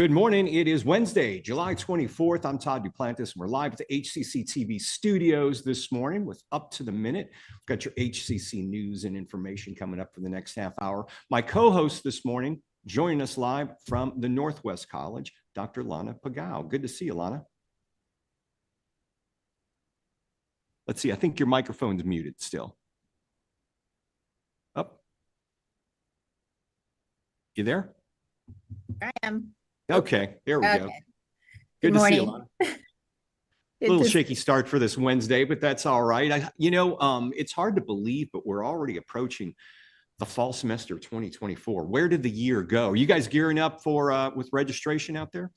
Good morning. It is Wednesday, July 24th. I'm Todd Duplantis, and we're live at the HCCTV studios this morning with Up to the Minute. We've got your HCC news and information coming up for the next half hour. My co-host this morning, joining us live from the Northwest College, Dr. Lana Pagao. Good to see you, Lana. Let's see. I think your microphone's muted still. Up. You there? I am. Okay, there we go. Good to see you, morning. Lana. A little shaky start for this Wednesday, but that's all right. It's hard to believe, but we're already approaching the fall semester of 2024. Where did the year go? Are you guys gearing up for with registration out there?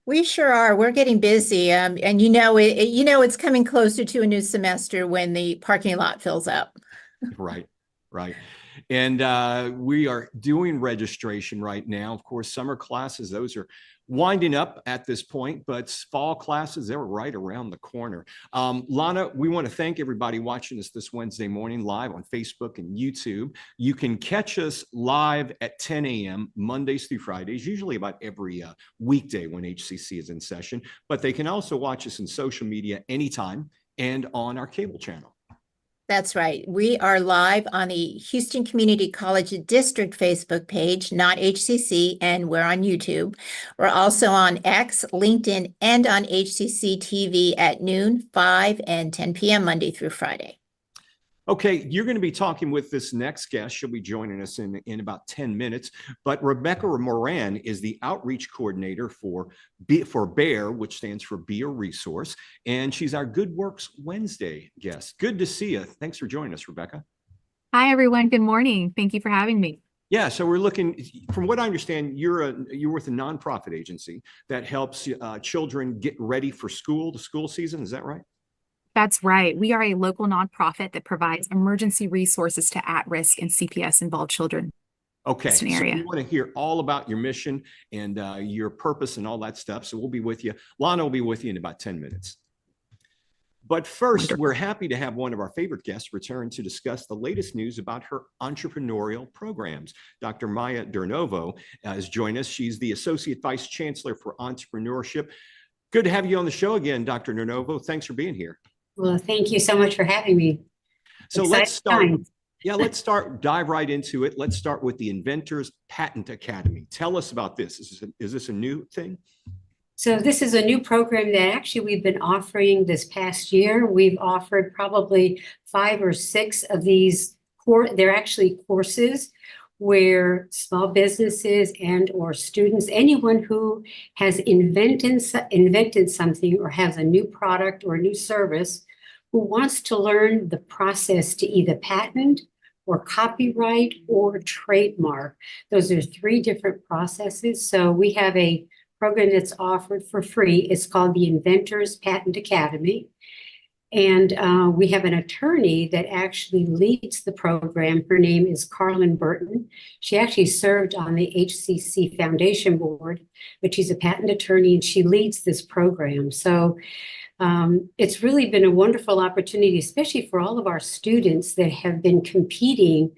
We sure are. We're getting busy, and it's coming closer to a new semester when the parking lot fills up. Right. And we are doing registration right now. Of course, summer classes, those are winding up at this point, but fall classes, they're right around the corner. Lana, we want to thank everybody watching us this Wednesday morning live on Facebook and YouTube. You can catch us live at 10 a.m. Mondays through Fridays, usually about every weekday when HCC is in session, but they can also watch us in social media anytime and on our cable channel. That's right. We are live on the Houston Community College District Facebook page, not HCC, and we're on YouTube. We're also on X, LinkedIn, and on HCCTV at noon, 5, and 10 p.m. Monday through Friday. Okay, you're going to be talking with this next guest. She'll be joining us in about 10 minutes. But Rebecca Moran is the outreach coordinator for BEAR, which stands for Be a Resource. And she's our Good Works Wednesday guest. Good to see you. Thanks for joining us, Rebecca. Hi, everyone. Good morning. Thank you for having me. Yeah, so we're looking, from what I understand, you're with a nonprofit agency that helps children get ready for school, the school season. Is that right? That's right. We are a local nonprofit that provides emergency resources to at-risk and CPS-involved children. Okay, so we want to hear all about your mission and your purpose and all that stuff. So we'll be with you. Lana will be with you in about 10 minutes. But first, we're happy to have one of our favorite guests return to discuss the latest news about her entrepreneurial programs. Dr. Maya Durnovo has joined us. She's the Associate Vice Chancellor for Entrepreneurship. Good to have you on the show again, Dr. Durnovo. Thanks for being here. Well, thank you so much for having me. So let's start. Dive right into it. Let's start with the Inventors Patent Academy. Tell us about this. Is this a new thing? So this is a new program that actually we've been offering this past year. We've offered probably 5 or 6 of these. They're actually courses where small businesses and or students, anyone who has invented something or has a new product or a new service, who wants to learn the process to either patent or copyright or trademark. Those are 3 different processes. So we have a program that's offered for free. It's called the Inventors Patent Academy. And we have an attorney that actually leads the program. Her name is Carlin Burton. She actually served on the HCC Foundation Board, but she's a patent attorney and she leads this program. So it's really been a wonderful opportunity, especially for all of our students that have been competing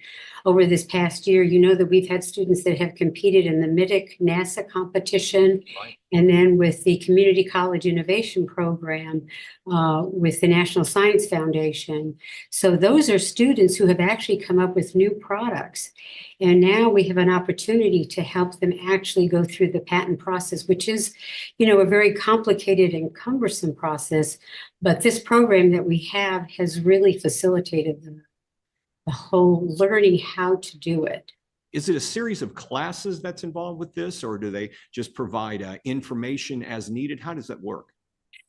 over this past year. You know that we've had students that have competed in the MITIC NASA competition, right, and then with the Community College Innovation Program with the National Science Foundation. So those are students who have actually come up with new products. And now we have an opportunity to help them actually go through the patent process, which is, a very complicated and cumbersome process. But this program that we have has really facilitated the whole learning how to do it. Is it a series of classes that's involved with this, or do they just provide information as needed? How does that work?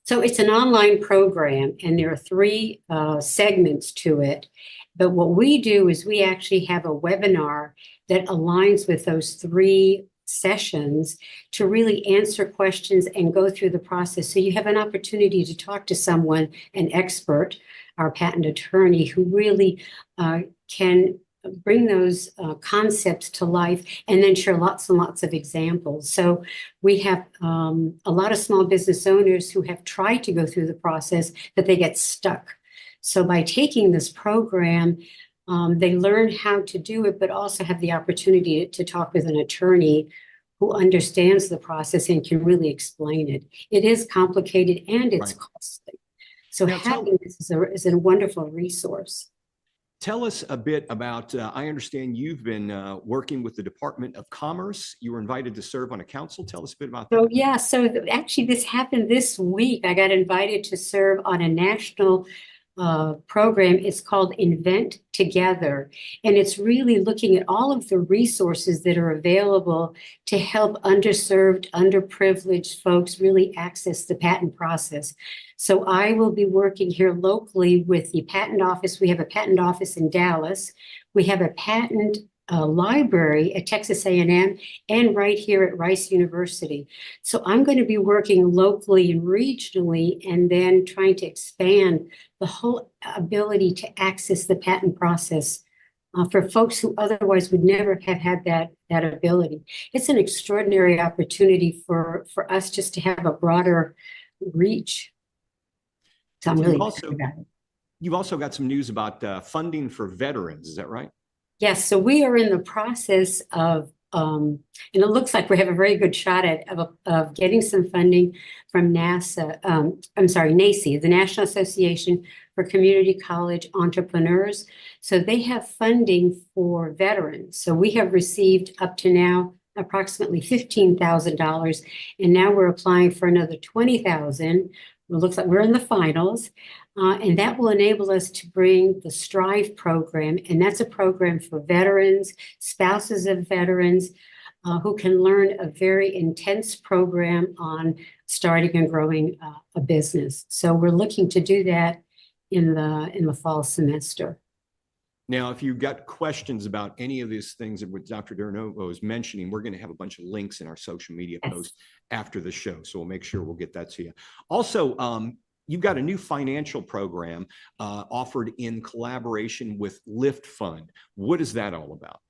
So it's an online program, and there are 3 segments to it. But what we do is we actually have a webinar that aligns with those 3 sessions to really answer questions and go through the process. So you have an opportunity to talk to someone, an expert, our patent attorney, who really can bring those concepts to life and then share lots and lots of examples. So we have a lot of small business owners who have tried to go through the process, but they get stuck. So by taking this program, they learn how to do it, but also have the opportunity to talk with an attorney who understands the process and can really explain it. It is complicated and it's Right. costly. So Now, having this is a wonderful resource. Tell us a bit about, I understand you've been working with the Department of Commerce. You were invited to serve on a council. Tell us a bit about that. So yeah, actually this happened this week. I got invited to serve on a national program. It's called Invent Together. And it's really looking at all of the resources that are available to help underserved, underprivileged folks really access the patent process. So I will be working here locally with the patent office. We have a patent office in Dallas. We have a patent library at Texas A&M and right here at Rice University. So I'm going to be working locally and regionally and then trying to expand the whole ability to access the patent process for folks who otherwise would never have had that ability. It's an extraordinary opportunity for us just to have a broader reach. So I'm really excited about it. You've also got some news about funding for veterans. Is that right? Yes, so we are in the process of, and it looks like we have a very good shot of getting some funding from NACE, the National Association for Community College Entrepreneurs. So they have funding for veterans. So we have received up to now approximately $15,000, and now we're applying for another $20,000. It looks like we're in the finals. And that will enable us to bring the Strive program, and that's a program for veterans, spouses of veterans, who can learn a very intense program on starting and growing a business. So we're looking to do that in the fall semester. Now, if you've got questions about any of these things that Dr. Durnovo is mentioning, we're going to have a bunch of links in our social media posts after the show. So we'll make sure we'll get that to you. Also, you've got a new financial program offered in collaboration with Lift Fund. What is that all about?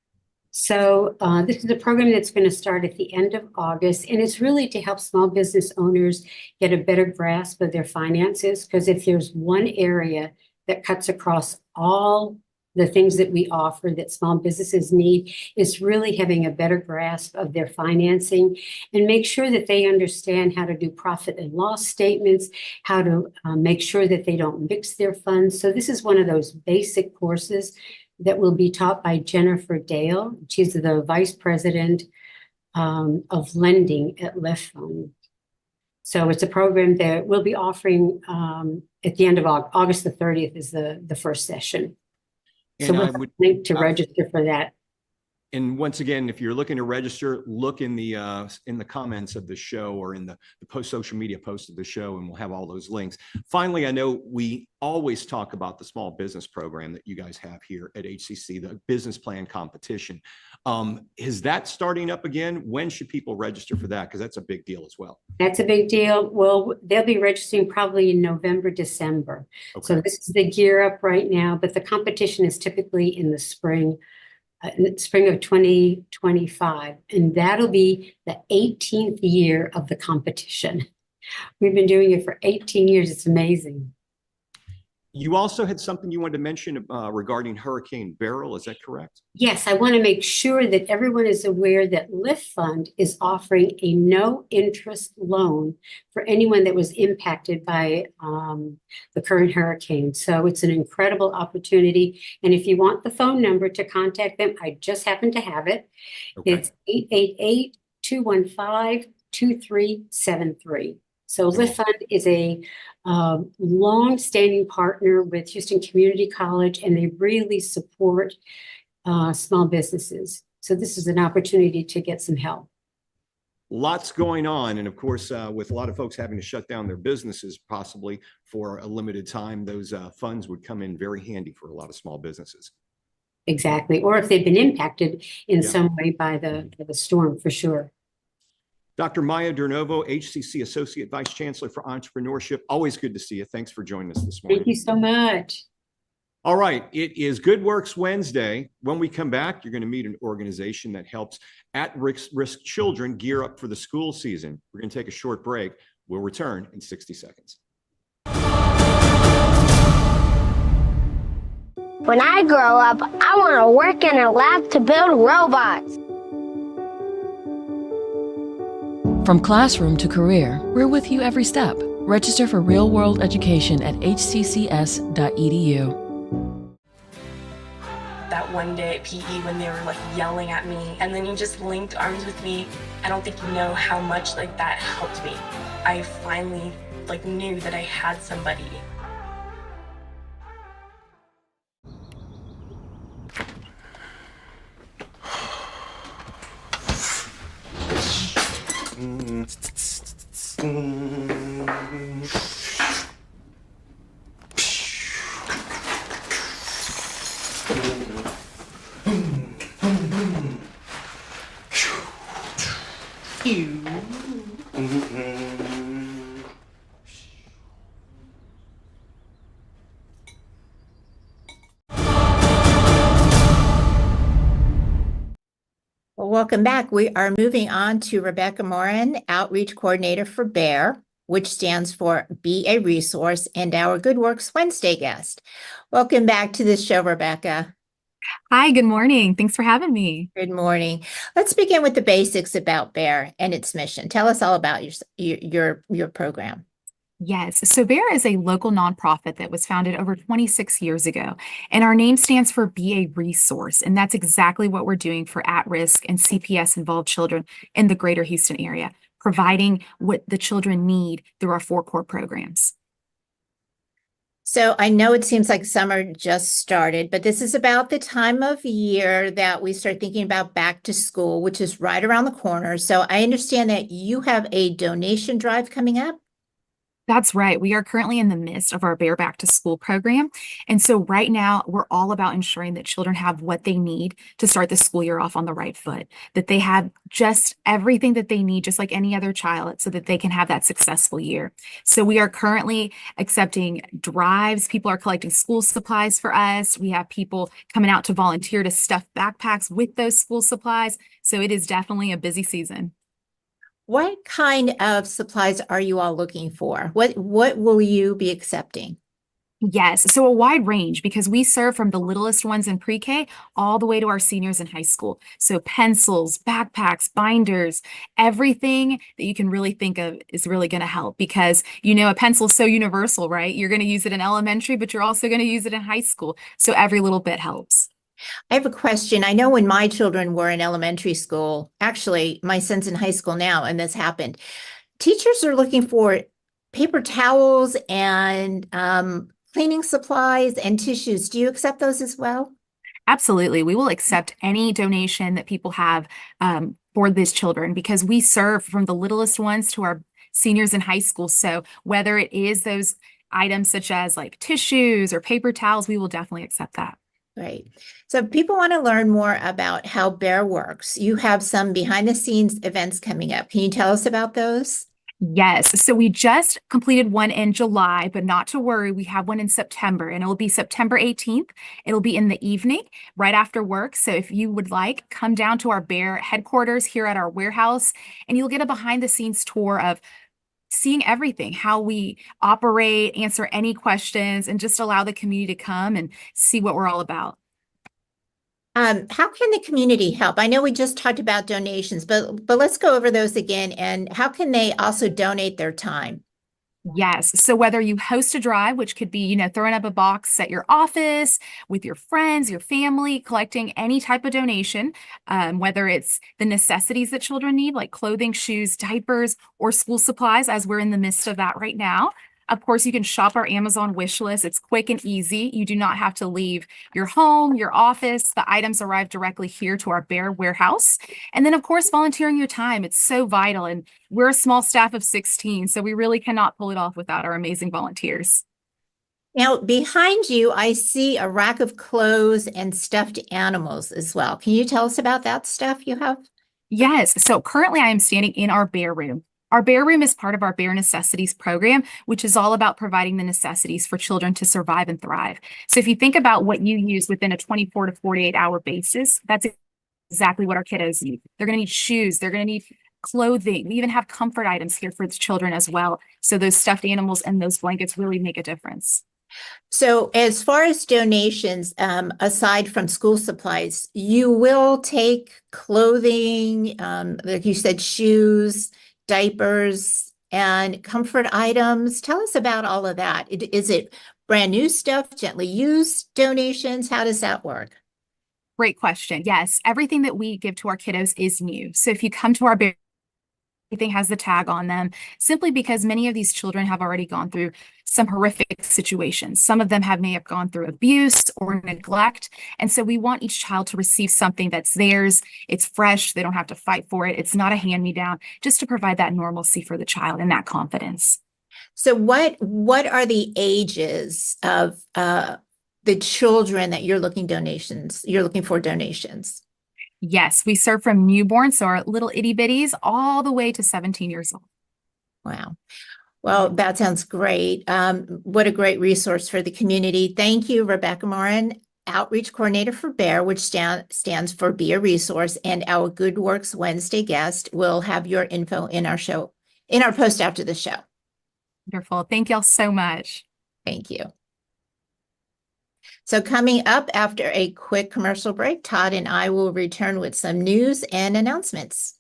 So this is a program that's going to start at the end of August, and it's really to help small business owners get a better grasp of their finances. Because if there's one area that cuts across all the things that we offer that small businesses need, is really having a better grasp of their financing and make sure that they understand how to do profit and loss statements, how to make sure that they don't mix their funds. So this is one of those basic courses that will be taught by Jennifer Dale. She's the Vice President of Lending at Lift Fund. So it's a program that we'll be offering at the end of August the 30th is the first session. So we'll have a link to register for that. And once again, if you're looking to register, look in the comments of the show or in the social media post of the show, and we'll have all those links. Finally, I know we always talk about the small business program that you guys have here at HCC, the business plan competition. Is that starting up again? When should people register for that? Because that's a big deal as well. That's a big deal. Well, they'll be registering probably in November, December. Okay. So this is the gear up right now, but the competition is typically in the spring of 2025, and that'll be the 18th year of the competition. We've been doing it for 18 years. It's amazing. You also had something you wanted to mention regarding Hurricane Beryl. Is that correct? Yes, I want to make sure that everyone is aware that Lift Fund is offering a no interest loan for anyone that was impacted by the current hurricane. So it's an incredible opportunity. And if you want the phone number to contact them, I just happen to have it. Okay. It's 888-215-2373. So Lift Fund is a long-standing partner with Houston Community College, and they really support small businesses. So this is an opportunity to get some help. Lots going on. And of course, with a lot of folks having to shut down their businesses possibly for a limited time, those funds would come in very handy for a lot of small businesses. Exactly. Or if they've been impacted in some way by the storm, for sure. Dr. Maya Durnovo, HCC Associate Vice Chancellor for Entrepreneurship. Always good to see you. Thanks for joining us this morning. Thank you so much. All right. It is Good Works Wednesday. When we come back, you're going to meet an organization that helps at-risk children gear up for the school season. We're going to take a short break. We'll return in 60 seconds. When I grow up, I want to work in a lab to build robots. From classroom to career, we're with you every step. Register for real-world education at hccs.edu. That one day at PE when they were like yelling at me and then you just linked arms with me. I don't think you know how much like that helped me. I finally like knew that I had somebody. Well, welcome back. We are moving on to Rebecca Moran, Outreach Coordinator for BEAR, which stands for Be a Resource, and our Good Works Wednesday guest. Welcome back to the show, Rebecca. Hi, good morning. Thanks for having me. Good morning. Let's begin with the basics about BEAR and its mission. Tell us all about your program. Yes, so BEAR is a local nonprofit that was founded over 26 years ago, and our name stands for Be a Resource, and that's exactly what we're doing for at-risk and CPS-involved children in the greater Houston area, providing what the children need through our 4 core programs. So I know it seems like summer just started, but this is about the time of year that we start thinking about back to school, which is right around the corner. So I understand that you have a donation drive coming up. That's right. We are currently in the midst of our BEAR Back to School program. And so right now, we're all about ensuring that children have what they need to start the school year off on the right foot, that they have just everything that they need, just like any other child, so that they can have that successful year. So we are currently accepting drives. People are collecting school supplies for us. We have people coming out to volunteer to stuff backpacks with those school supplies. So it is definitely a busy season. What kind of supplies are you all looking for? What will you be accepting? Yes, so a wide range because we serve from the littlest ones in pre-K all the way to our seniors in high school. So pencils, backpacks, binders, everything that you can really think of is really going to help because, you know, a pencil is so universal, right? You're going to use it in elementary, but you're also going to use it in high school. So every little bit helps. I have a question. I know when my children were in elementary school, actually, my son's in high school now, and this happened. Teachers are looking for paper towels and cleaning supplies and tissues. Do you accept those as well? Absolutely. We will accept any donation that people have for these children because we serve from the littlest ones to our seniors in high school. So whether it is those items such as like tissues or paper towels, we will definitely accept that. Great. So if people want to learn more about how BEAR works, you have some behind the scenes events coming up. Can you tell us about those? Yes. So we just completed one in July, but not to worry. We have one in September and it will be September 18th. It'll be in the evening right after work. So if you would like, come down to our BEAR headquarters here at our warehouse and you'll get a behind the scenes tour of seeing everything, how we operate, answer any questions, and just allow the community to come and see what we're all about. How can the community help? I know we just talked about donations, but let's go over those again. And how can they also donate their time? Yes. So whether you host a drive, which could be, you know, throwing up a box at your office with your friends, your family, collecting any type of donation, whether it's the necessities that children need, like clothing, shoes, diapers, or school supplies, as we're in the midst of that right now. Of course, you can shop our Amazon wish list. It's quick and easy. You do not have to leave your home, your office. The items arrive directly here to our BEAR warehouse. And then, of course, volunteering your time. It's so vital. And we're a small staff of 16, so we really cannot pull it off without our amazing volunteers. Now, behind you, I see a rack of clothes and stuffed animals as well. Can you tell us about that stuff you have? Yes. So currently I am standing in our BEAR room. Our BEAR room is part of our BEAR Necessities program, which is all about providing the necessities for children to survive and thrive. So if you think about what you use within a 24 to 48 hour basis, that's exactly what our kiddos need. They're going to need shoes. They're going to need clothing. We even have comfort items here for the children as well. So those stuffed animals and those blankets really make a difference. So as far as donations, aside from school supplies, you will take clothing, like you said, shoes, diapers, and comfort items. Tell us about all of that. Is it brand new stuff, gently used donations? How does that work? Great question. Yes, everything that we give to our kiddos is new. So if you come to our everything has the tag on them, simply because many of these children have already gone through some horrific situations. Some of them may have gone through abuse or neglect. And so we want each child to receive something that's theirs. It's fresh. They don't have to fight for it. It's not a hand-me-down, just to provide that normalcy for the child and that confidence. So what are the ages of the children that you're looking for donations? Yes, we serve from newborns, so our little itty bitties, all the way to 17 years old. Wow. Well, that sounds great. What a great resource for the community. Thank you, Rebecca Moran, Outreach Coordinator for BEAR, which stands for Be a Resource, and our Good Works Wednesday guest. Will have your info in our post after the show. Wonderful. Thank y'all so much. Thank you. So coming up after a quick commercial break, Todd and I will return with some news and announcements.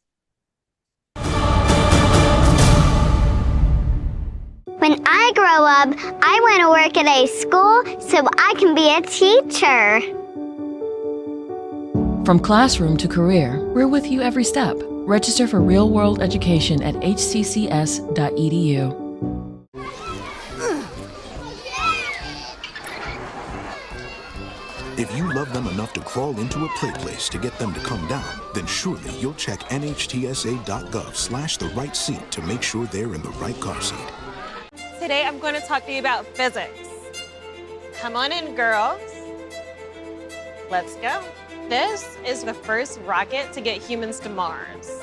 When I grow up, I want to work at a school so I can be a teacher. From classroom to career, we're with you every step. Register for real-world education at hccs.edu. If you love them enough to crawl into a play place to get them to come down, then surely you'll check nhtsa.gov/the right seat to make sure they're in the right car seat. Today I'm going to talk to you about physics. Come on in, girls. Let's go. This is the first rocket to get humans to Mars.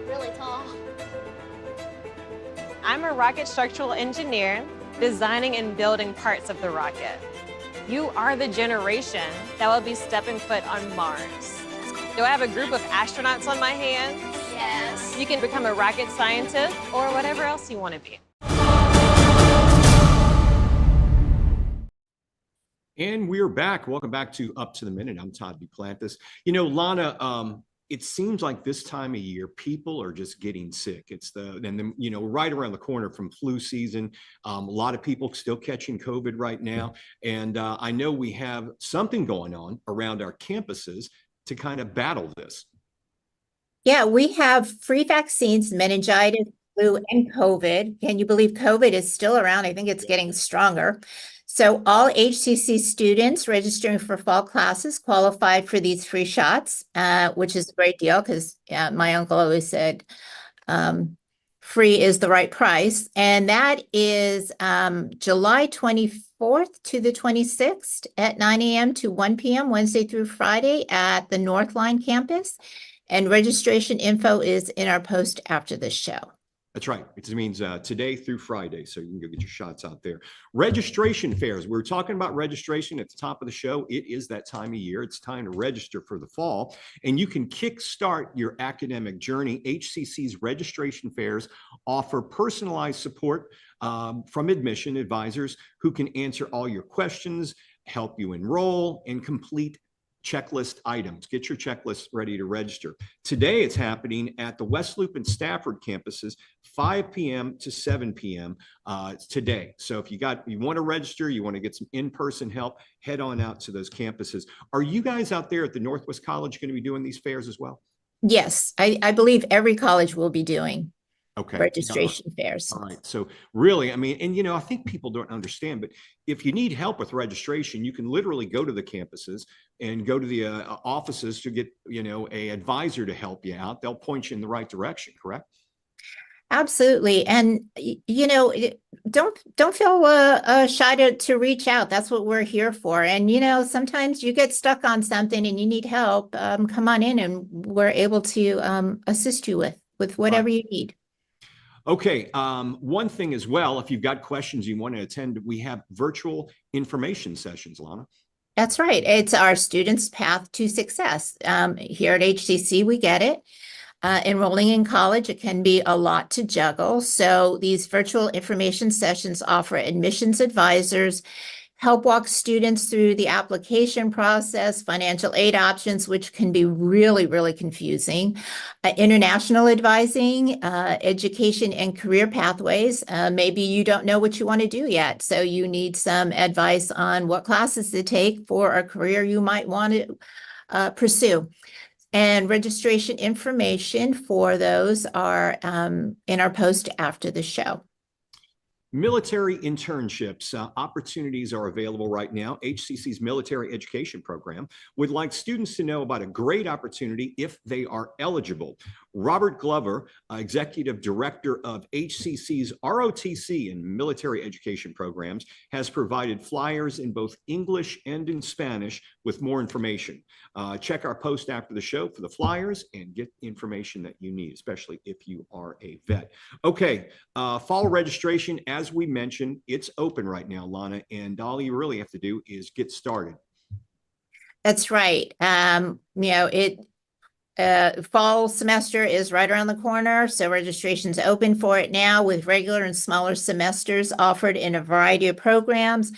Really tall. I'm a rocket structural engineer, designing and building parts of the rocket. You are the generation that will be stepping foot on Mars. Do I have a group of astronauts on my hands? Yes. You can become a rocket scientist or whatever else you want to be. And we're back. Welcome back to Up to the Minute. I'm Todd Duplantis. You know, Lana, it seems like this time of year, people are just getting sick. It's right around the corner from flu season. A lot of people still catching COVID right now. And I know we have something going on around our campuses to kind of battle this. Yeah, we have free vaccines, meningitis, flu, and COVID. Can you believe COVID is still around? I think it's getting stronger. So all HCC students registering for fall classes qualified for these free shots, which is a great deal because my uncle always said free is the right price. And that is July 24th to the 26th at 9 a.m. to 1 p.m. Wednesday through Friday at the Northline campus. And registration info is in our post after the show. That's right. It means today through Friday, so you can go get your shots out there. Registration fairs. We were talking about registration at the top of the show. It is that time of year. It's time to register for the fall, and you can kickstart your academic journey. HCC's registration fairs offer personalized support from admission advisors who can answer all your questions, help you enroll, and complete checklist items. Get your checklist ready to register. Today it's happening at the West Loop and Stafford campuses, 5 p.m. to 7 p.m. Today. So if you want to register, you want to get some in-person help, head on out to those campuses. Are you guys out there at the Northwest College going to be doing these fairs as well? Yes, I believe every college will be doing registration fairs. All right. So really, I mean, and I think people don't understand, but if you need help with registration, you can literally go to the campuses and go to the offices to get, a advisor to help you out. They'll point you in the right direction, correct? Absolutely. And, don't feel shy to reach out. That's what we're here for. And, sometimes you get stuck on something and you need help. Come on in and we're able to assist you with whatever you need. Okay. One thing as well, if you've got questions you want to attend, we have virtual information sessions, Lana. That's right. It's our students' path to success. Here at HCC, we get it. Enrolling in college, it can be a lot to juggle. So these virtual information sessions offer admissions advisors help walk students through the application process, financial aid options, which can be really, really confusing, international advising, education and career pathways. Maybe you don't know what you want to do yet, so you need some advice on what classes to take for a career you might want to pursue. And registration information for those are in our post after the show. Military internships opportunities are available right now. HCC's military education program would like students to know about a great opportunity if they are eligible. Robert Glover, Executive Director of HCC's ROTC and military education programs, has provided flyers in both English and in Spanish with more information. Check our post after the show for the flyers and get information that you need, especially if you are a vet. Okay, fall registration, as we mentioned, it's open right now, Lana, and all you really have to do is get started. That's right. Fall semester is right around the corner, so registration's open for it now with regular and smaller semesters offered in a variety of programs.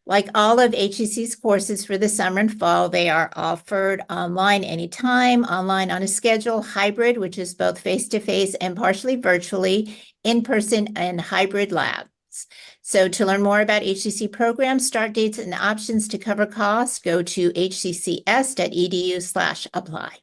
Like all of HCC's courses for the summer and fall, they are offered online anytime, online on a schedule, hybrid, which is both face-to-face and partially virtually, in-person and hybrid labs. So to learn more about HCC programs, start dates, and options to cover costs, go to hccs.edu/apply.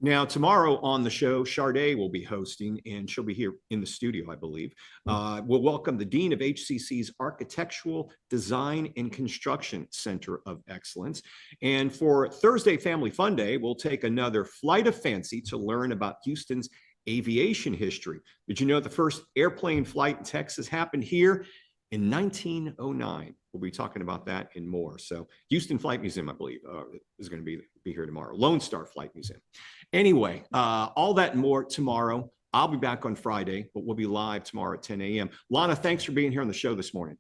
Now, tomorrow on the show, Sade will be hosting, and she'll be here in the studio, I believe. We'll welcome the Dean of HCC's Architectural Design and Construction Center of Excellence. And for Thursday Family Fun Day, we'll take another flight of fancy to learn about Houston's aviation history. Did you know the first airplane flight in Texas happened here in 1909? We'll be talking about that and more. So Houston Flight Museum, I believe, is going to be here tomorrow. Lone Star Flight Museum. Anyway, all that and more tomorrow. I'll be back on Friday, but we'll be live tomorrow at 10 a.m. Lana, thanks for being here on the show this morning.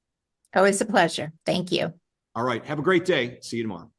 Always a pleasure. Thank you. All right. Have a great day. See you tomorrow.